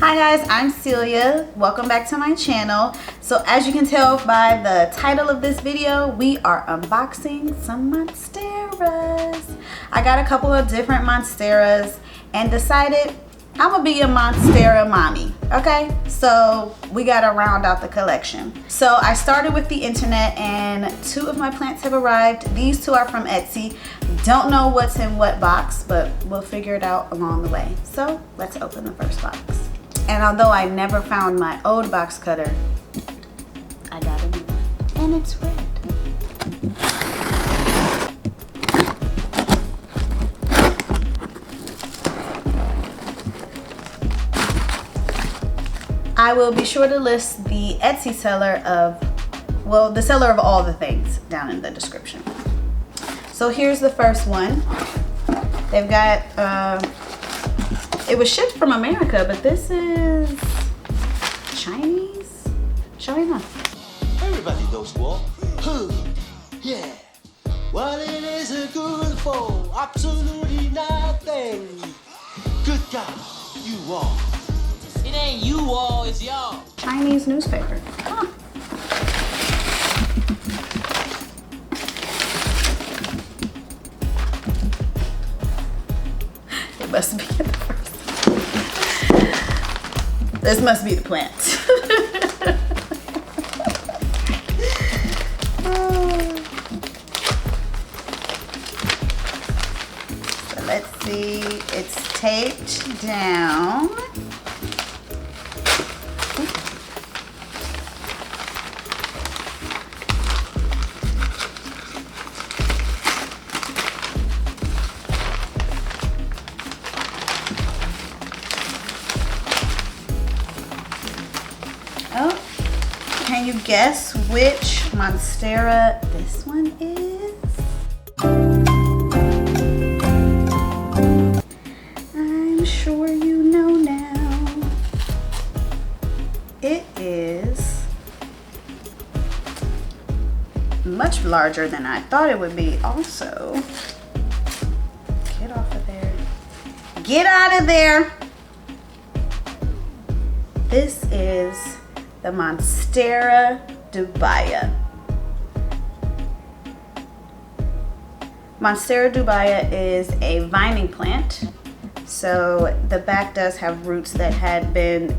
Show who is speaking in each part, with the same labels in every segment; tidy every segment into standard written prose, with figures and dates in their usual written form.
Speaker 1: Hi guys, I'm Celia. Welcome back to my channel. So as you can tell by the title of this video, we are unboxing some Monsteras. I got a couple of different Monsteras and decided I'm gonna be a Monstera mommy, okay? So we gotta round out the collection. So I started with the internet and 2 of my plants have arrived. These 2 are from Etsy. Don't know what's in what box, but we'll figure it out along the way. So let's open the first box. And although I never found my old box cutter, I got a new one, and it's red. I will be sure to list the Etsy seller of, well, the seller of all the things down in the description. So here's the first one. They've got, it was shipped from America, but this is Chinese? China.
Speaker 2: Everybody knows what. Yeah. What it is good for? Absolutely nothing. Good God, you all.
Speaker 3: It ain't you all, it's y'all.
Speaker 1: Chinese newspaper. Huh. It must be the first. This must be the plant. So let's see. It's taped down. Oh, can you guess which Monstera this one is? I'm sure you know now. It is much larger than I thought it would be also. Get off of there. Get out of there. This is the Monstera dubia. Monstera dubia is a vining plant. So the back does have roots that had been,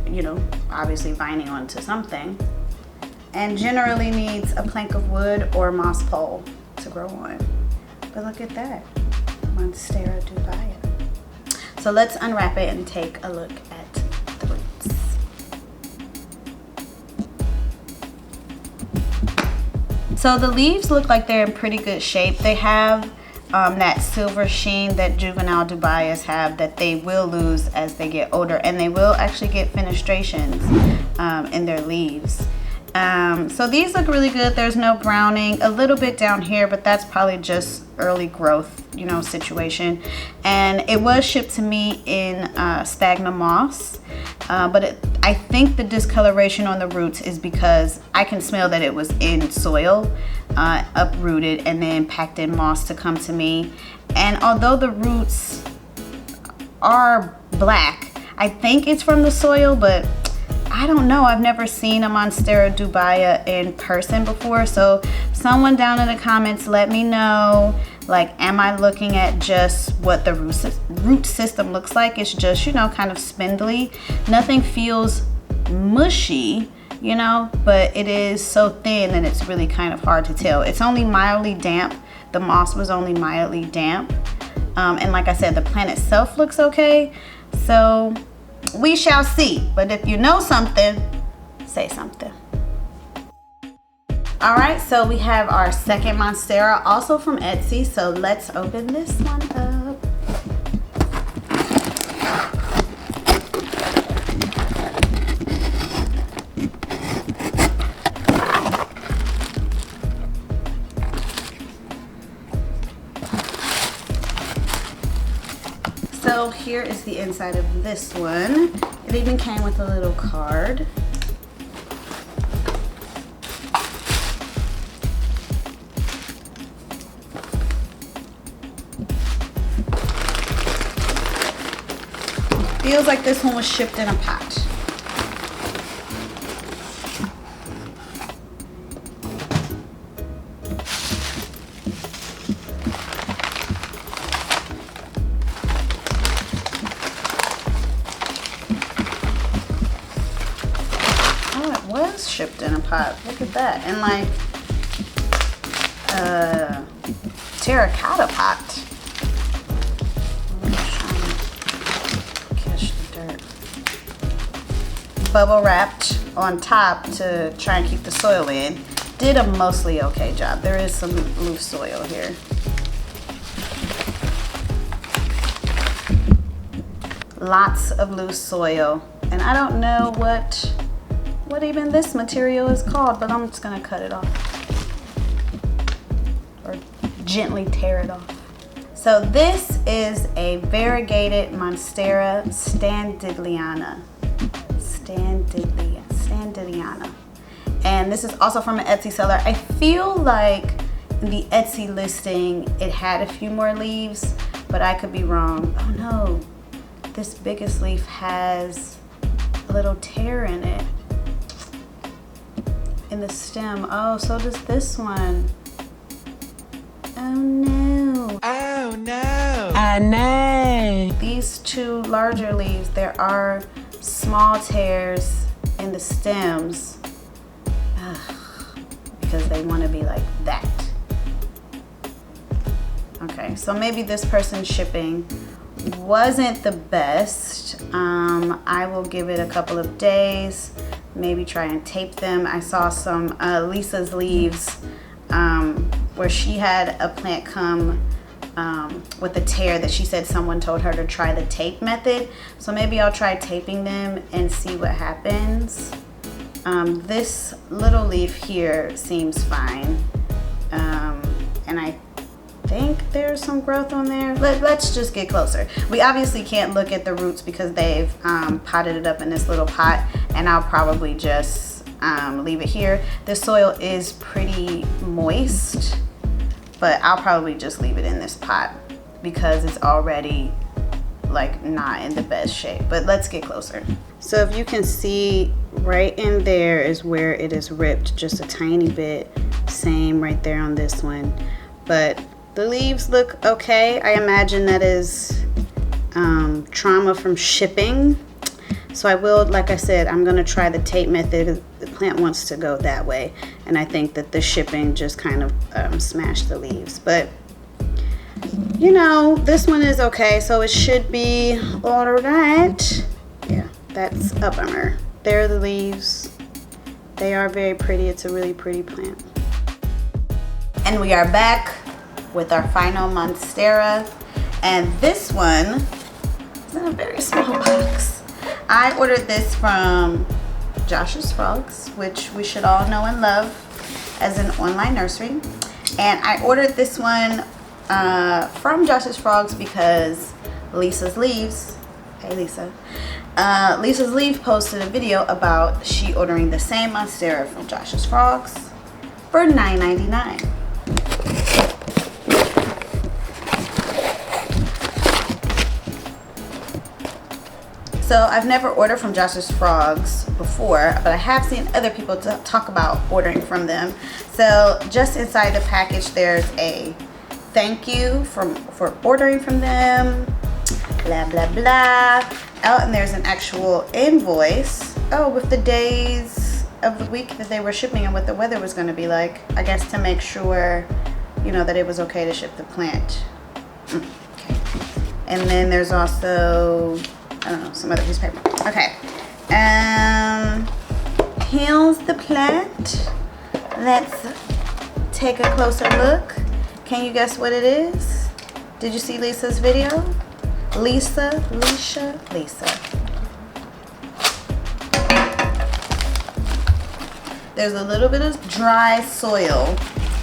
Speaker 1: obviously vining onto something. And generally needs a plank of wood or moss pole to grow on. But look at that, Monstera dubia. So let's unwrap it and take a look at the roots. So the leaves look like they're in pretty good shape. They have that silver sheen that juvenile dubias have that they will lose as they get older, and they will actually get fenestrations in their leaves. So these look really good. There's no browning, a little bit down here, but that's probably just early growth, situation. And it was shipped to me in sphagnum moss, but I think the discoloration on the roots is because I can smell that it was in soil, uprooted and then packed in moss to come to me. And although the roots are black, I think it's from the soil, but I don't know. I've never seen a Monstera dubia in person before. So someone down in the comments, let me know, like, am I looking at just what the root system looks like? It's just, kind of spindly. Nothing feels mushy, but it is so thin and it's really kind of hard to tell. It's only mildly damp. The moss was only mildly damp. And like I said, the plant itself looks okay. So we shall see. But if you know something, say something. All right, so we have our second Monstera, also from Etsy. So let's open this one up. So here is the inside of this one. It even came with a little card. feels like this one was shipped in a pot. Oh, it was shipped in a pot. Look at that. And like terracotta pot. I'm trying to catch the dirt. Bubble wrapped on top to try and keep the soil in. Did a mostly okay job. There is some loose soil here. Lots of loose soil. And I don't know what even this material is called, but I'm just gonna cut it off. Or gently tear it off. So this is a variegated Monstera standardiana. Standardiana. And this is also from an Etsy seller. I feel like in the Etsy listing, it had a few more leaves, but I could be wrong. Oh no, this biggest leaf has a little tear in it. In the stem. Oh, so does this one. Oh no.
Speaker 3: Oh no. I know.
Speaker 1: These two larger leaves, there are small tears in the stems. Ugh, because they want to be like that. Okay, so maybe this person's shipping wasn't the best. I will give it a couple of days, maybe try and tape them. I saw some Lisa's leaves where she had a plant come with a tear that she said someone told her to try the tape method. So maybe I'll try taping them and see what happens. This little leaf here seems fine. And I think there's some growth on there. Let's just get closer. We obviously can't look at the roots because they've potted it up in this little pot, and I'll probably just leave it here. The soil is pretty moist, but I'll probably just leave it in this pot because it's already like not in the best shape. But let's get closer. So if you can see, right in there is where it is ripped just a tiny bit. Same right there on this one. But the leaves look okay. I imagine that is trauma from shipping. So I will, like I said, I'm gonna try the tape method. The plant wants to go that way. And I think that the shipping just kind of smashed the leaves. But, you know, this one is okay. So it should be all right. Yeah, that's a bummer. There are the leaves. They are very pretty. It's a really pretty plant. And we are back with our final Monstera, and this one is in a very small box. I ordered this from Josh's Frogs, which we should all know and love as an online nursery. And I ordered this one from Josh's Frogs because Lisa's Leaves, hey Lisa, Lisa's Leaves posted a video about she ordering the same Monstera from Josh's Frogs for $9.99. So I've never ordered from Josh's Frogs before, but I have seen other people talk about ordering from them. So just inside the package, there's a thank you for ordering from them, blah, blah, blah. Oh, and there's an actual invoice. Oh, with the days of the week that they were shipping and what the weather was gonna be like. I guess to make sure, you know, that it was okay to ship the plant. Okay. And then there's also, I don't know, some other piece of paper. Okay. Here's the plant. Let's take a closer look. Can you guess what it is? Did you see Lisa's video? Lisa. There's a little bit of dry soil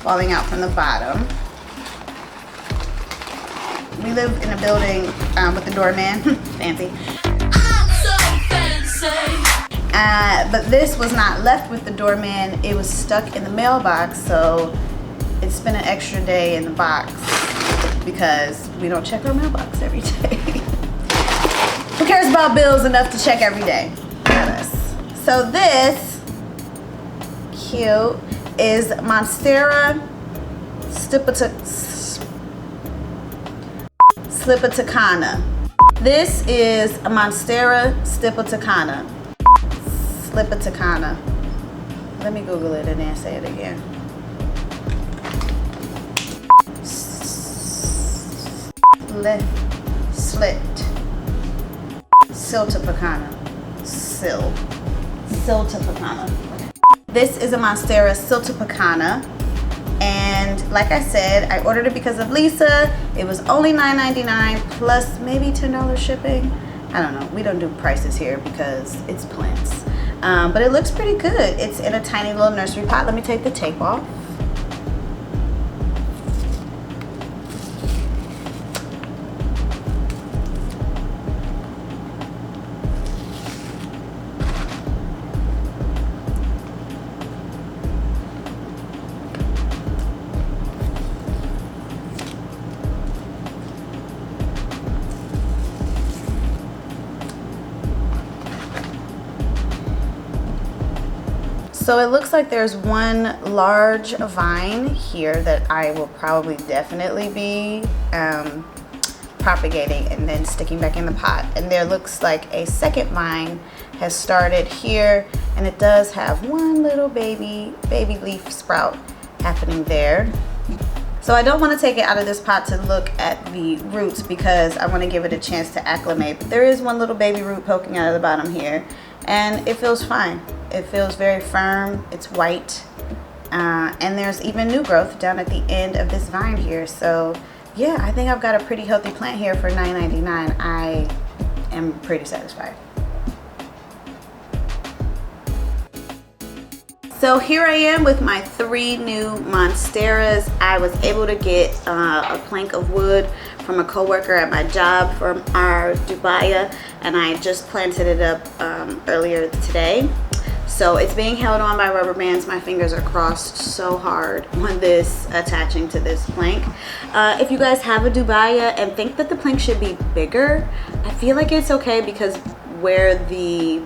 Speaker 1: falling out from the bottom. We live in a building with the doorman. Fancy. I'm so fancy. But this was not left with the doorman. It was stuck in the mailbox, so it spent an extra day in the box because we don't check our mailbox every day. who cares about bills enough to check every day? So this cute is Monstera Slipitacana. This is a Monstera Slipitacana. Let me Google it and then say it again. Siltipacana. This is a Monstera Siltipacana, and like I said, I ordered it because of Lisa. It was only $9.99 plus maybe $10 shipping. I don't know. We don't do prices here because it's plants. But it looks pretty good. It's in a tiny little nursery pot. Let me take the tape off. So it looks like there's one large vine here that I will probably definitely be propagating and then sticking back in the pot. And there looks like a second vine has started here, and it does have one little baby leaf sprout happening there. So I don't want to take it out of this pot to look at the roots because I want to give it a chance to acclimate. But there is one little baby root poking out of the bottom here, and it feels fine. It feels very firm. It's white, and there's even new growth down at the end of this vine here. So yeah, I think I've got a pretty healthy plant here for $9.99. I am pretty satisfied. So here I am with my 3 new Monsteras. I was able to get a plank of wood from a coworker at my job from our Dubai, and I just planted it up earlier today. So it's being held on by rubber bands. My fingers are crossed so hard on this attaching to this plank. If you guys have a Dubai and think that the plank should be bigger, I feel like it's okay because where the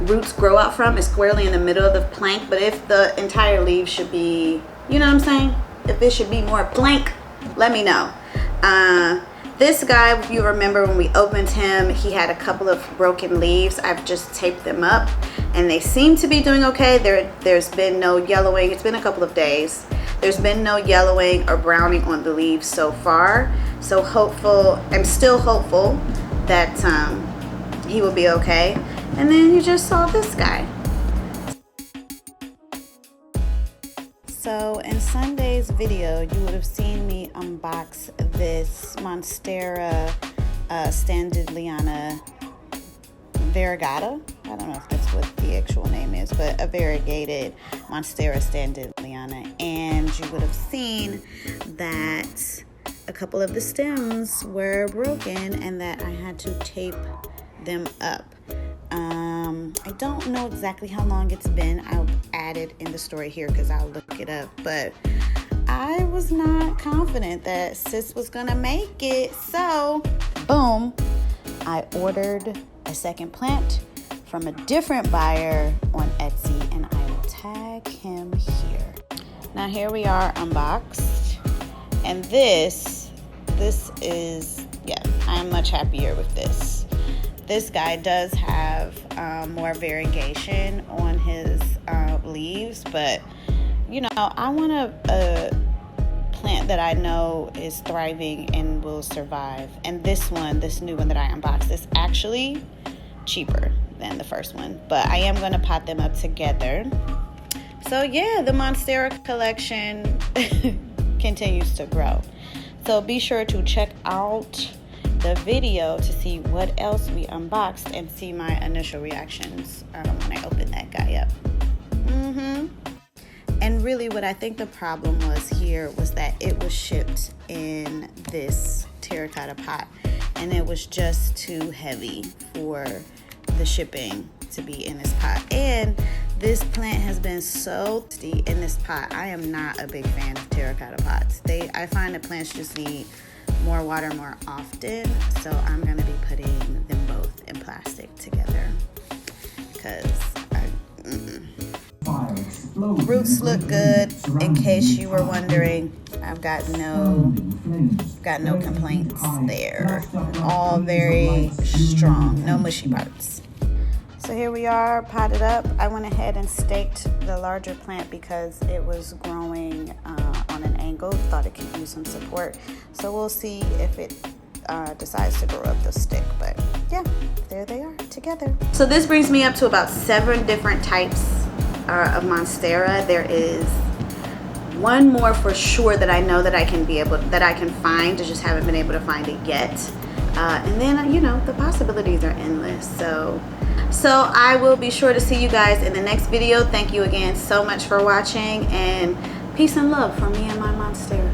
Speaker 1: roots grow out from is squarely in the middle of the plank. But if the entire leaf should be, you know what I'm saying? If this should be more plank, let me know. This guy, if you remember when we opened him, he had a couple of broken leaves. I've just taped them up and they seem to be doing okay. There's been no yellowing. It's been a couple of days. There's been no yellowing or browning on the leaves so far. So I'm still hopeful that he will be okay. And then you just saw this guy. So in Sunday's video, you would have seen me unbox this Monstera Standardliana variegata. I don't know if that's what the actual name is, but a variegated Monstera Standardliana. And you would have seen that a couple of the stems were broken and that I had to tape them up. I don't know exactly how long it's been. I'll add it in the story here because I'll look it up, but I was not confident that sis was gonna make it. So boom, I ordered a second plant from a different buyer on Etsy, and I will tag him here. Now here we are unboxed, and this is, yeah, I'm much happier with this. This guy does have more variegation on his leaves, but you know, I want a plant that I know is thriving and will survive. And this new one that I unboxed is actually cheaper than the first one, but I am going to pot them up together. So yeah, the Monstera collection continues to grow. So be sure to check out the video to see what else we unboxed and see my initial reactions when I open that guy up. And really what I think the problem was here was that it was shipped in this terracotta pot, and it was just too heavy for the shipping to be in this pot. And this plant has been so sticky in this pot. I am not a big fan of terracotta pots. I find that plants just need more water more often, so I'm going to be putting them both in plastic together because roots look good. In case you were wondering, I've got no complaints there. All very strong, no mushy parts. So here we are, potted up. I went ahead and staked the larger plant because it was growing on an angle. Thought it could use some support. So we'll see if it decides to grow up the stick. But yeah, there they are together. So this brings me up to about 7 different types of Monstera. There is one more for sure that I know that I can find. I just haven't been able to find it yet. And then, you know, the possibilities are endless. So I will be sure to see you guys in the next video. Thank you again so much for watching, and peace and love from me and my Monstera.